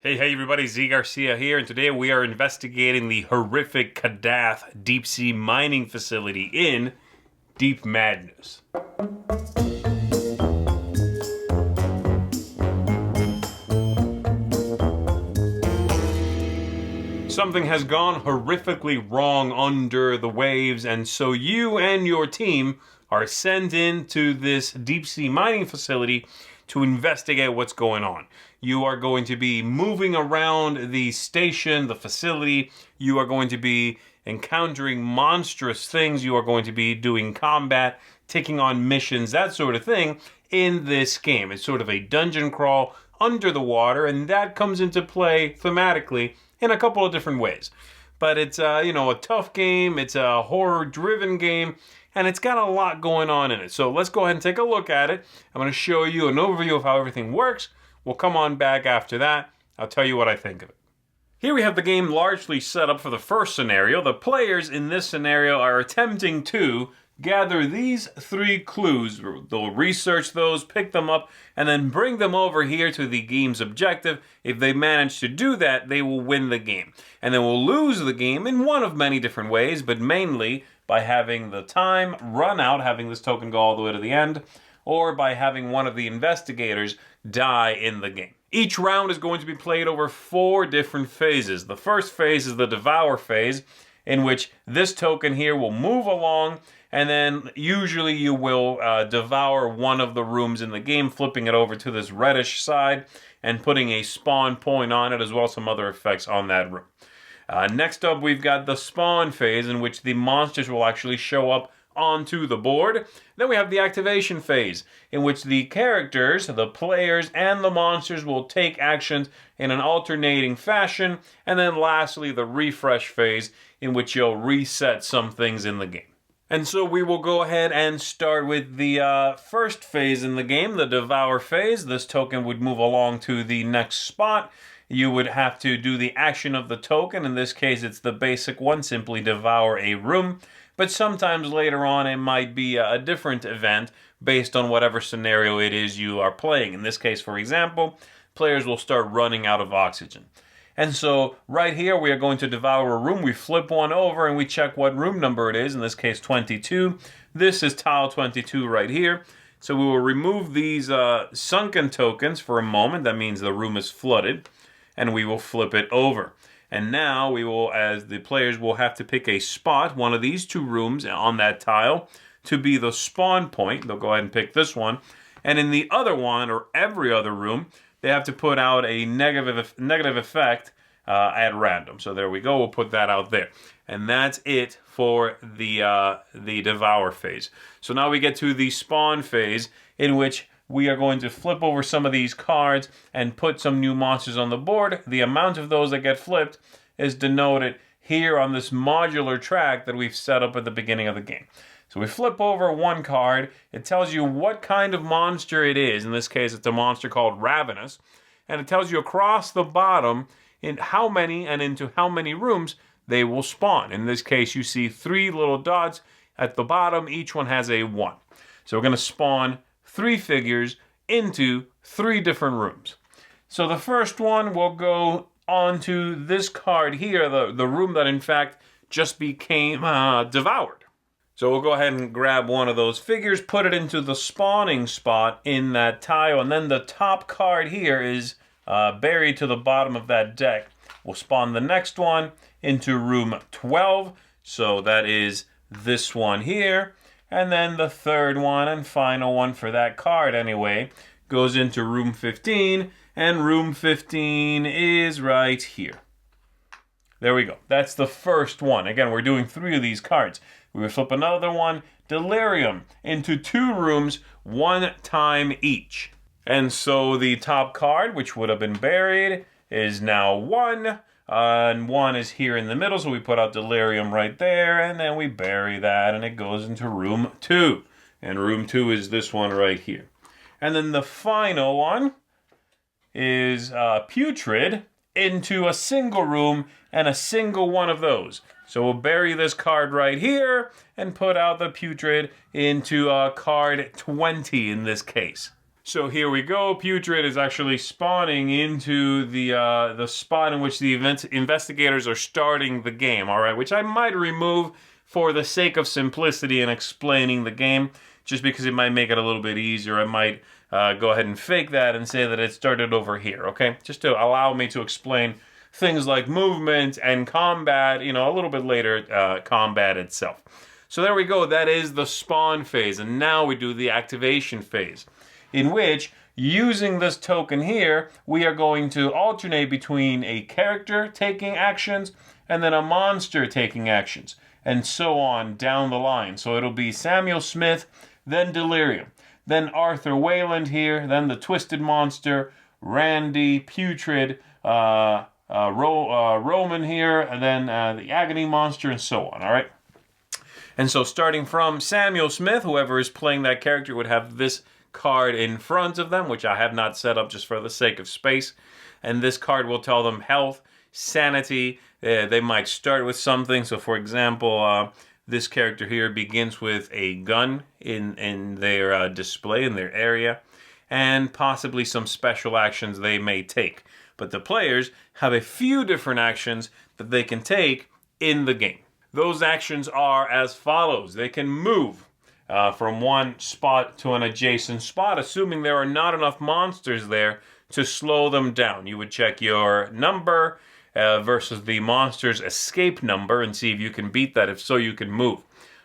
Hey everybody, Garcia here, and today we are investigating the horrific Kadath deep-sea mining facility in Deep Madness. Something has gone horrifically wrong under the waves, and so you and your team are sent into this deep-sea mining facility to investigate what's going on. You are going to be moving around the station, the facility. You are going to be encountering monstrous things. You are going to be doing combat, taking on missions, that sort of thing in this game. It's sort of a dungeon crawl under the water, and that comes into play thematically in a couple of different ways. But it's a tough game. It's a horror-driven game, and it's got a lot going on in it. So let's go ahead and take a look at it. I'm going to show you an overview of how everything works. We'll come on back after that. I'll tell you what I think of it. Here we have the game largely set up for the first scenario. The players in this scenario are attempting to gather these 3 clues. They'll research those, pick them up, and then bring them over here to the game's objective. If they manage to do that, they will win the game. And then we'll lose the game in one of many different ways, but mainly by having the time run out, having this token go all the way to the end, or by having one of the investigators die in the game. Each round is going to be played over 4 different phases. The first phase is the Devour phase, in which this token here will move along, and then usually you will devour one of the rooms in the game, flipping it over to this reddish side and putting a spawn point on it, as well as some other effects on that room. Next up, we've got the spawn phase, in which the monsters will actually show up onto the board. Then we have the activation phase, in which the characters, the players, and the monsters will take actions in an alternating fashion. And then lastly, the refresh phase, in which you'll reset some things in the game. And so we will go ahead and start with the first phase in the game, the Devour phase. This token would move along to the next spot. You would have to do the action of the token. In this case, it's the basic one, simply devour a room. But sometimes later on, it might be a different event based on whatever scenario it is you are playing. In this case, for example, players will start running out of oxygen. And so right here, we are going to devour a room. We flip one over and we check what room number it is. In this case, 22. This is tile 22 right here. So we will remove these sunken tokens for a moment. That means the room is flooded. And we will flip it over. And now we will, as the players will have to pick a spot, one of these 2 rooms on that tile, to be the spawn point. They'll go ahead and pick this one. And in the other one, or every other room, they have to put out a negative effect at random. So there we go. We'll put that out there. And that's it for the Devour phase. So now we get to the spawn phase, in which we are going to flip over some of these cards and put some new monsters on the board. The amount of those that get flipped is denoted here on this modular track that we've set up at the beginning of the game. So we flip over one card. It tells you what kind of monster it is. In this case, it's a monster called Ravenous. And it tells you across the bottom in how many and into how many rooms they will spawn. In this case, you see 3 little dots at the bottom. Each one has a 1. So we're going to spawn 3 figures into 3 different rooms. So the first one will go onto this card here, the room that in fact just became devoured. So we'll go ahead and grab one of those figures, put it into the spawning spot in that tile, and then the top card here is buried to the bottom of that deck. We'll spawn the next one into room 12, so that is this one here. And then the third one and final one for that card anyway goes into room 15, and room 15 is right here. There we go. That's the first one. Again, we're doing 3 of these cards. We will flip another one, Delirium, into 2 rooms, 1 time each. And so the top card, which would have been buried, is now 1. And 1 is here in the middle, so we put out Delirium right there, and then we bury that, and it goes into room 2. And room 2 is this one right here. And then the final one is Putrid into a single room and a single one of those. So we'll bury this card right here and put out the Putrid into card 20 in this case. So here we go. Putrid is actually spawning into the spot in which the investigators are starting the game. All right, which I might remove for the sake of simplicity in explaining the game, just because it might make it a little bit easier. I might go ahead and fake that and say that it started over here. Okay, just to allow me to explain things like movement and combat. You know, a little bit later, combat itself. So there we go. That is the spawn phase, and now we do the activation phase, in which, using this token here, we are going to alternate between a character taking actions and then a monster taking actions, and so on down the line. So it'll be Samuel Smith, then Delirium, then Arthur Wayland here, then the Twisted Monster, Randy, Putrid, Roman here, and then the Agony Monster, and so on, all right? And so starting from Samuel Smith, whoever is playing that character would have this card in front of them, which I have not set up just for the sake of space. And this card will tell them health, sanity. They might start with something. So for example, this character here begins with a gun in their display, in their area, and possibly some special actions they may take. But the players have a few different actions that they can take in the game. Those actions are as follows. They can move from one spot to an adjacent spot, assuming there are not enough monsters there to slow them down. You would check your number versus the monster's escape number and see if you can beat that. If so, you can move.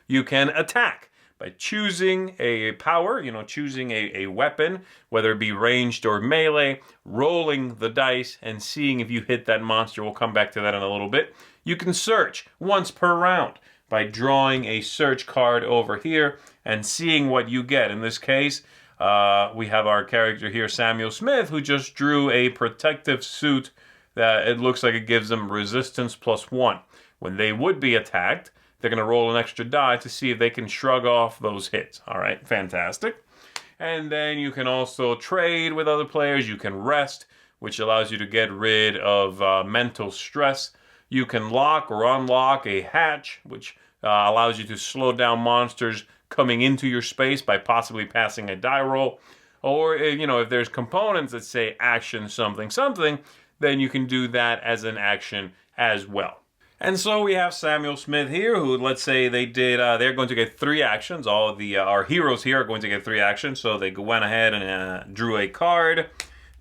You can attack by choosing a power, choosing a weapon, whether it be ranged or melee, rolling the dice and seeing if you hit that monster. We'll come back to that in a little bit. You can search once per round by drawing a search card over here and seeing what you get. In this case, we have our character here, Samuel Smith, who just drew a protective suit that it looks like it gives them resistance +1. When they would be attacked, they're going to roll an extra die to see if they can shrug off those hits. All right, fantastic. And then you can also trade with other players. You can rest, which allows you to get rid of mental stress. You can lock or unlock a hatch, which allows you to slow down monsters coming into your space by possibly passing a die roll. Or, if there's components that say action something, then you can do that as an action as well. And so we have Samuel Smith here, who, let's say they're going to get 3 actions. All of our heroes here are going to get 3 actions. So they went ahead and drew a card.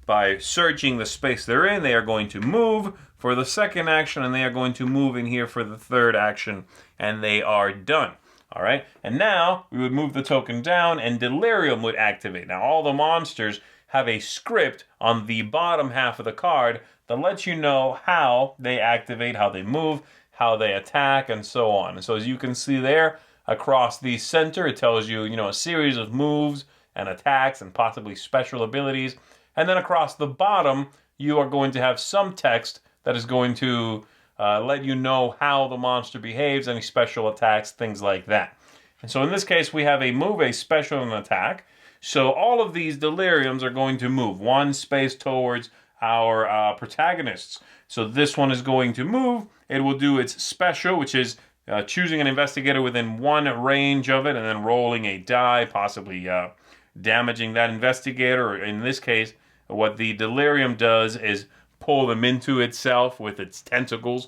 By searching the space they're in, they are going to move for the second action, and they are going to move in here for the third action, and they are done. All right, and now we would move the token down, and Delirium would activate. Now, all the monsters have a script on the bottom half of the card that lets you know how they activate, how they move, how they attack, and so on. And so as you can see there, across the center, it tells you, a series of moves and attacks and possibly special abilities. And then across the bottom, you are going to have some text that is going to let you know how the monster behaves, any special attacks, things like that. And so in this case, we have a move, a special, and an attack. So all of these deliriums are going to move one space towards our protagonists. So this one is going to move. It will do its special, which is choosing an investigator within one range of it and then rolling a die, possibly damaging that investigator. Or in this case, what the delirium does is pull them into itself with its tentacles,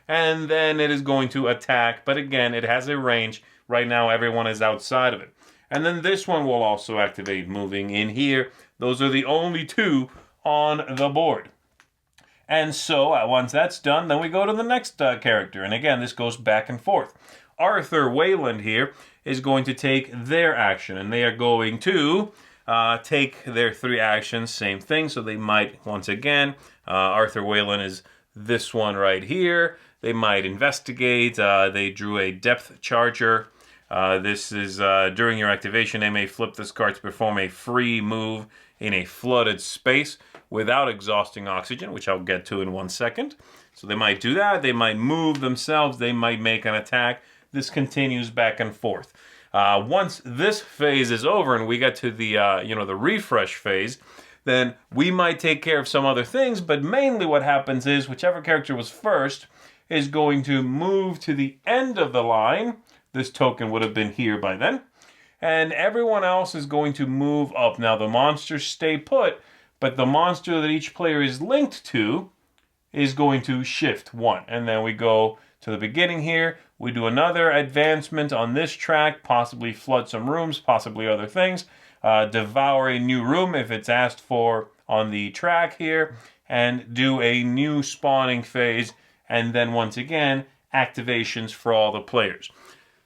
and then it is going to attack. But again, it has a range. Right now, everyone is outside of it. And then this one will also activate, moving in here. Those are the only 2 on the board. And so once that's done, then we go to the next character. And again, this goes back and forth. Arthur Wayland here is going to take their action, and they are going to take their 3 actions, same thing. So they might, once again, Arthur Wayland is this one right here. They might investigate. They drew a depth charger. This is during your activation, they may flip this card to perform a free move in a flooded space without exhausting oxygen, which I'll get to in 1 second. So they might do that. They might move themselves. They might make an attack. This continues back and forth. Once this phase is over and we get to the the refresh phase, then we might take care of some other things. But mainly what happens is whichever character was first is going to move to the end of the line. This token would have been here by then. and everyone else is going to move up. Now the monsters stay put, but the monster that each player is linked to is going to shift 1. And then we go to the beginning here. We do another advancement on this track, possibly flood some rooms, possibly other things. Devour a new room if it's asked for on the track here, and do a new spawning phase, and then once again, activations for all the players.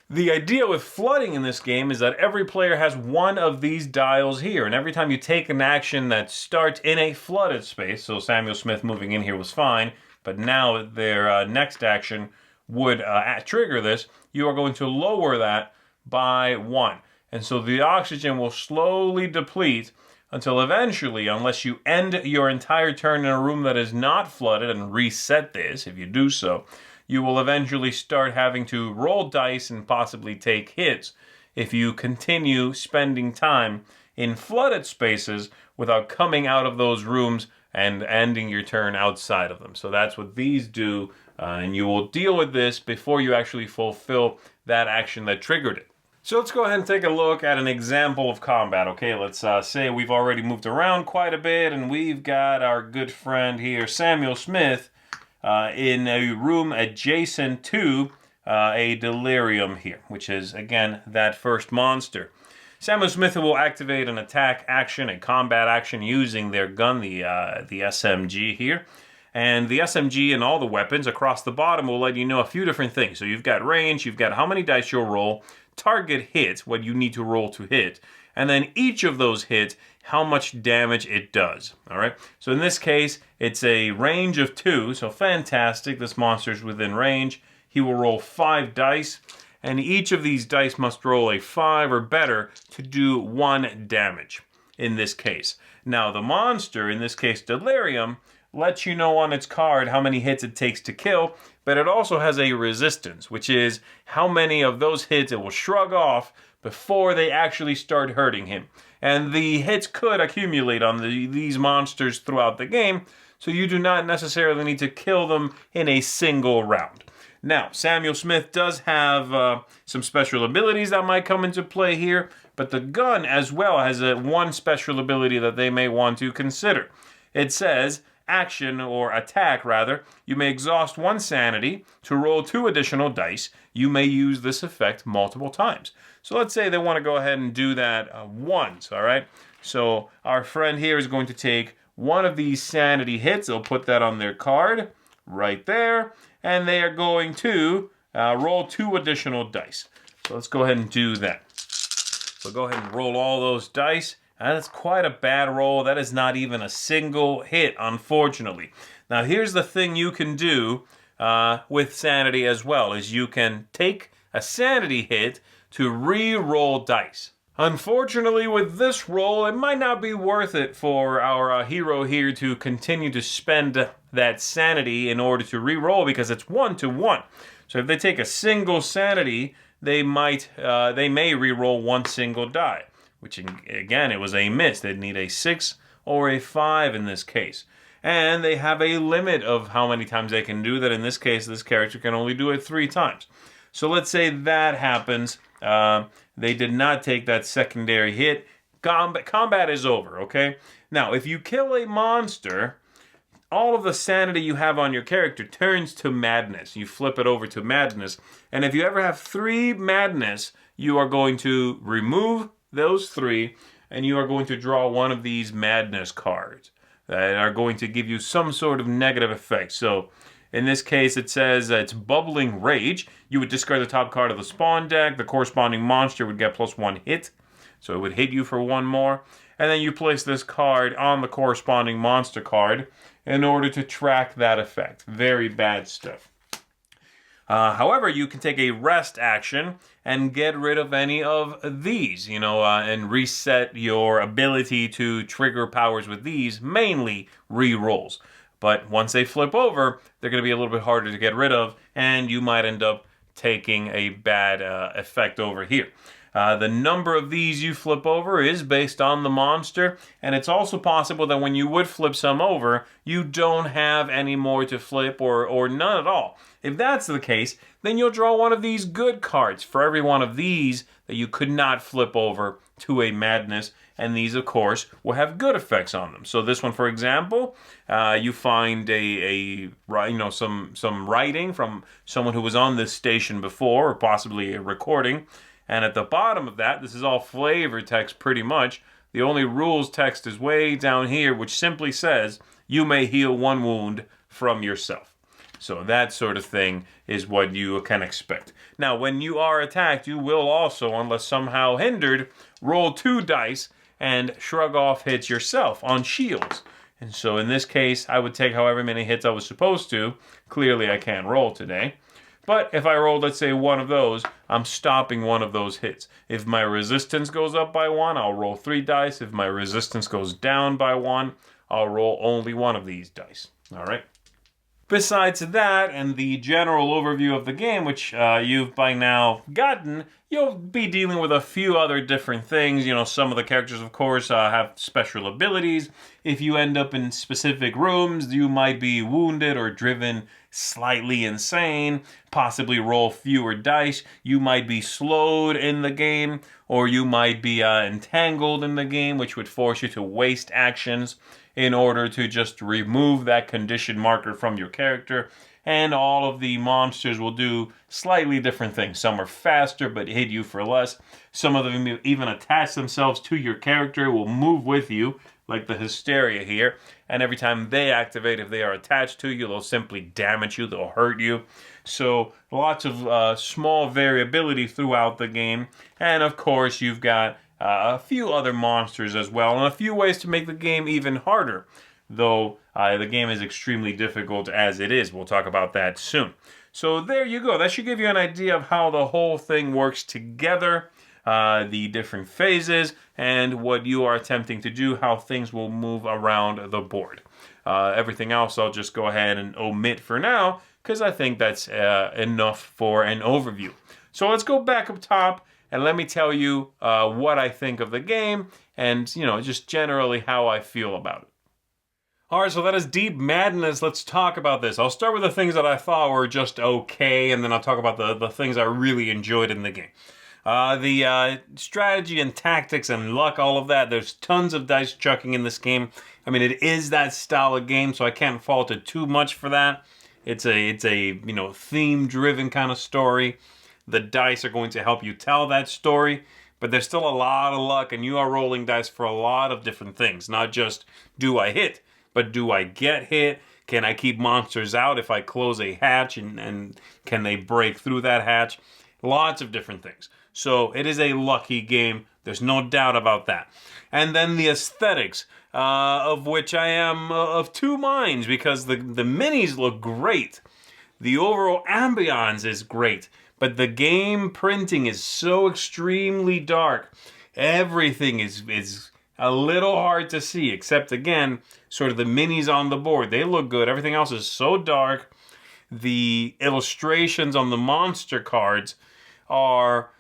The idea with flooding in this game is that every player has one of these dials here, and every time you take an action that starts in a flooded space, so Samuel Smith moving in here was fine, but now their next action would trigger this, you are going to lower that by 1. And so the oxygen will slowly deplete until eventually, unless you end your entire turn in a room that is not flooded and reset this, if you do so, you will eventually start having to roll dice and possibly take hits if you continue spending time in flooded spaces without coming out of those rooms and ending your turn outside of them. So that's what these do, and you will deal with this before you actually fulfill that action that triggered it. So let's go ahead and take a look at an example of combat. Okay, let's say we've already moved around quite a bit, and we've got our good friend here, Samuel Smith, in a room adjacent to a delirium here, which is, again, that first monster. Samuel Smith will activate an attack action, a combat action, using their gun, the SMG here. And the SMG and all the weapons across the bottom will let you know a few different things. So you've got range, you've got how many dice you'll roll, target hit, what you need to roll to hit, and then each of those hits, how much damage it does. All right. So in this case, it's a range of 2. So fantastic. This monster's within range. He will roll 5 dice, and each of these dice must roll a 5 or better to do 1 damage in this case. Now the monster, in this case Delirium, lets you know on its card how many hits it takes to kill, but it also has a resistance, which is how many of those hits it will shrug off before they actually start hurting him. And the hits could accumulate on these monsters throughout the game, so you do not necessarily need to kill them in a single round. Now, Samuel Smith does have some special abilities that might come into play here, but the gun as well has one special ability that they may want to consider. It says, action, or attack rather, you may exhaust 1 sanity to roll 2 additional dice. You may use this effect multiple times. So let's say they want to go ahead and do that once, all right? So our friend here is going to take one of these sanity hits. They'll put that on their card right there, and they are going to roll 2 additional dice. So let's go ahead and do that. So go ahead and roll all those dice. That's quite a bad roll. That is not even a single hit, unfortunately. Now, here's the thing you can do with sanity as well, is you can take a sanity hit to re-roll dice. Unfortunately, with this roll, it might not be worth it for our hero here to continue to spend that sanity in order to re-roll, because it's 1-to-1. So if they take a single sanity, they may re-roll 1 single die, which again, it was a miss. They'd need a 6 or a 5 in this case. And they have a limit of how many times they can do that. In this case, this character can only do it 3 times. So let's say that happens. They did not take that secondary hit. Combat is over, okay? Now, if you kill a monster, all of the sanity you have on your character turns to madness. You flip it over to madness. And if you ever have 3 madness, you are going to remove those 3, and you are going to draw one of these madness cards that are going to give you some sort of negative effect. So in this case, it says it's Bubbling Rage. You would discard the top card of the spawn deck. The corresponding monster would get +1 hit, so it would hit you for 1 more. And then you place this card on the corresponding monster card in order to track that effect. Very bad stuff. However, you can take a rest action and get rid of any of these, and reset your ability to trigger powers with these, mainly re-rolls. But once they flip over, they're going to be a little bit harder to get rid of, and you might end up taking a bad effect over here. The number of these you flip over is based on the monster, and it's also possible that when you would flip some over, you don't have any more to flip or none at all. If that's the case, then you'll draw one of these good cards for every one of these that you could not flip over to a madness, and these, of course, will have good effects on them. So this one, for example, you find some writing from someone who was on this station before, or possibly a recording. And at the bottom of that, this is all flavor text pretty much. The only rules text is way down here, which simply says, you may heal one wound from yourself. So that sort of thing is what you can expect. Now, when you are attacked, you will also, unless somehow hindered, roll 2 dice and shrug off hits yourself on shields. And so in this case, I would take however many hits I was supposed to. Clearly, I can't roll today. But if I roll, let's say, one of those, I'm stopping one of those hits. If my resistance goes up by 1, I'll roll 3 dice. If my resistance goes down by 1, I'll roll only one of these dice. All right? Besides that, and the general overview of the game, which you've by now gotten, you'll be dealing with a few other different things. Some of the characters, of course, have special abilities. If you end up in specific rooms, you might be wounded or driven slightly insane, possibly roll fewer dice. You might be slowed in the game, or you might be entangled in the game, which would force you to waste actions in order to just remove that condition marker from your character. And all of the monsters will do slightly different things. Some are faster but hit you for less. Some of them even attach themselves to your character, will move with you, like the Hysteria here. And every time they activate, if they are attached to you, they'll simply damage you, they'll hurt you. So lots of small variability throughout the game. And of course, you've got a few other monsters as well, and a few ways to make the game even harder. Though the game is extremely difficult as it is. We'll talk about that soon. So there you go. That should give you an idea of how the whole thing works together, the different phases, and what you are attempting to do, how things will move around the board. Everything else I'll just go ahead and omit for now, because I think that's enough for an overview. So let's go back up top, and let me tell you what I think of the game, and just generally how I feel about it. Alright, so that is Deep Madness. Let's talk about this. I'll start with the things that I thought were just okay, and then I'll talk about the things I really enjoyed in the game. The strategy and tactics and luck, all of that, there's tons of dice chucking in this game. I mean, it is that style of game, so I can't fault it too much for that. It's a theme-driven kind of story. The dice are going to help you tell that story, but there's still a lot of luck, and you are rolling dice for a lot of different things. Not just, do I hit? But do I get hit? Can I keep monsters out if I close a hatch? And can they break through that hatch? Lots of different things. So it is a lucky game. There's no doubt about that. And then the aesthetics, of which I am of two minds, because the minis look great. The overall ambiance is great. But the game printing is so extremely dark. Everything is a little hard to see, except, again, sort of the minis on the board. They look good. Everything else is so dark. The illustrations on the monster cards are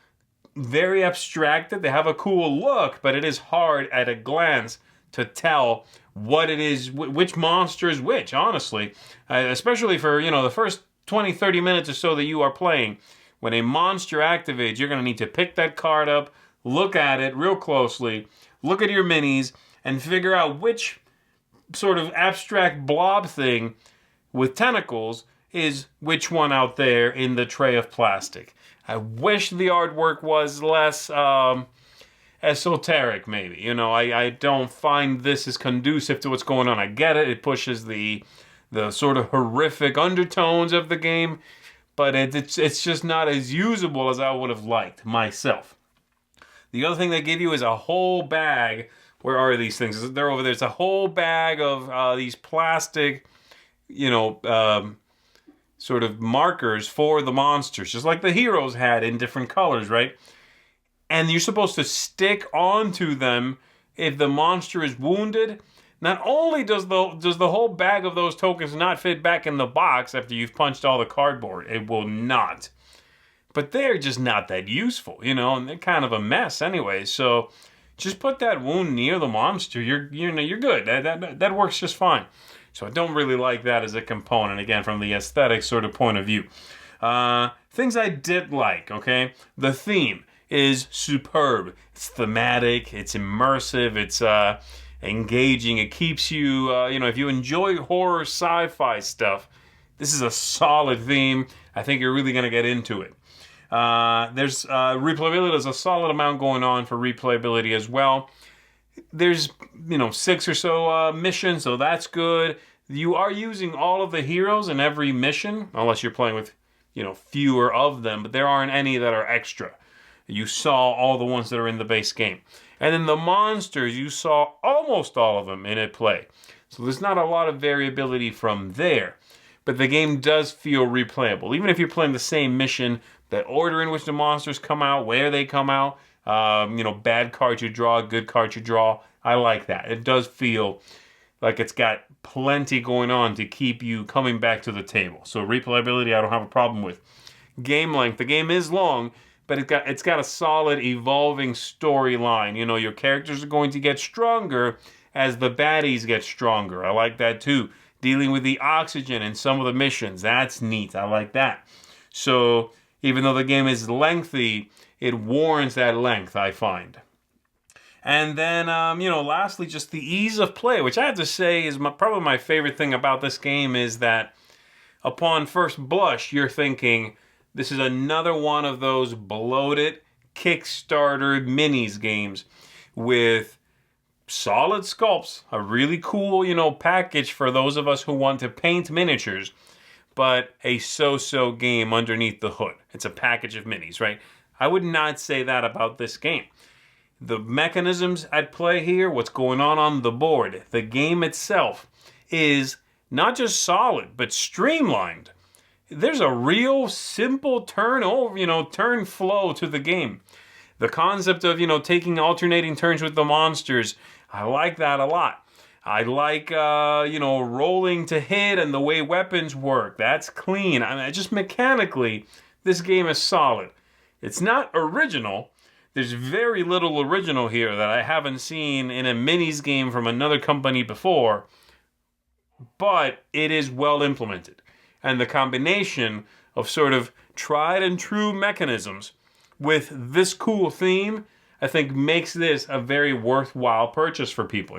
very abstracted. They have a cool look, but it is hard at a glance to tell what it is, which monster is which, honestly. Especially for, the first 20, 30 minutes or so that you are playing. When a monster activates, you're going to need to pick that card up, look at it real closely, look at your minis, and figure out which sort of abstract blob thing with tentacles is which one out there in the tray of plastic. I wish the artwork was less esoteric, maybe. I don't find this as conducive to what's going on. I get it. It pushes the sort of horrific undertones of the game, but it's just not as usable as I would have liked myself. The other thing they give you is a whole bag. Where are these things? They're over there. It's a whole bag of these plastic, sort of markers for the monsters, just like the heroes had in different colors, right? And you're supposed to stick onto them if the monster is wounded. Not only does the whole bag of those tokens not fit back in the box after you've punched all the cardboard, it will not. but they're just not that useful, you know, and they're kind of a mess anyway. So just put that wound near the monster. You're good. That works just fine. So I don't really like that as a component, again, from the aesthetic sort of point of view. Things I did like, okay? The theme is superb. It's thematic, it's immersive, it's engaging. It keeps you, if you enjoy horror sci-fi stuff, this is a solid theme. I think you're really going to get into it. There's replayability. There's a solid amount going on for replayability as well. There's 6 or so missions, so that's good. You are using all of the heroes in every mission, unless you're playing with fewer of them, but there aren't any that are extra. You saw all the ones that are in the base game. And then the monsters, you saw almost all of them in at play. So there's not a lot of variability from there. But the game does feel replayable. Even if you're playing the same mission, the order in which the monsters come out, where they come out, bad cards you draw, good cards you draw. I like that. It does feel like it's got plenty going on to keep you coming back to the table. So replayability, I don't have a problem with. Game length, the game is long, but it's got a solid evolving storyline. Your characters are going to get stronger as the baddies get stronger. I like that too. Dealing with the oxygen in some of the missions, that's neat. I like that. So even though the game is lengthy, it warrants that length, I find. And then, lastly, just the ease of play, which I have to say is probably my favorite thing about this game, is that upon first blush, you're thinking, this is another one of those bloated Kickstarter minis games with solid sculpts, a really cool, package for those of us who want to paint miniatures, but a so-so game underneath the hood. It's a package of minis, right? I would not say that about this game. The mechanisms at play here, what's going on the board, the game itself is not just solid, but streamlined. There's a real simple turn flow to the game. The concept of, taking alternating turns with the monsters, I like that a lot. I like, rolling to hit and the way weapons work. That's clean. Just mechanically, this game is solid. It's not original. There's very little original here that I haven't seen in a minis game from another company before, but it is well implemented. And the combination of sort of tried and true mechanisms with this cool theme, I think makes this a very worthwhile purchase for people,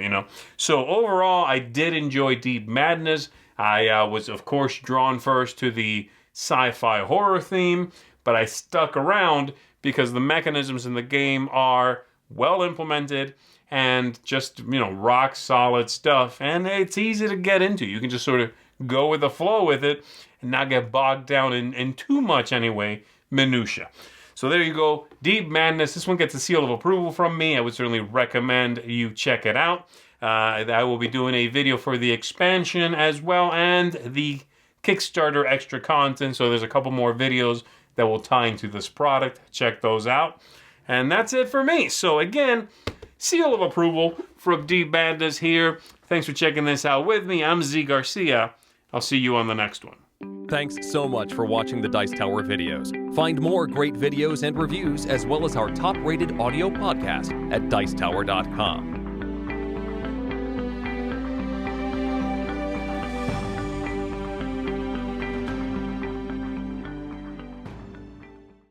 So overall, I did enjoy Deep Madness. I was, of course, drawn first to the sci-fi horror theme, but I stuck around because the mechanisms in the game are well implemented and just, rock solid stuff. And it's easy to get into. You can just sort of go with the flow with it and not get bogged down in too much, anyway, minutia. So there you go, Deep Madness. This one gets a seal of approval from me. I would certainly recommend you check it out. I will be doing a video for the expansion as well and the Kickstarter extra content. So there's a couple more videos that will tie into this product. Check those out. And that's it for me. So again, seal of approval from Deep Madness here. Thanks for checking this out with me. I'm Z Garcia. I'll see you on the next one. Thanks so much for watching the Dice Tower videos. Find more great videos and reviews, as well as our top-rated audio podcast at Dicetower.com.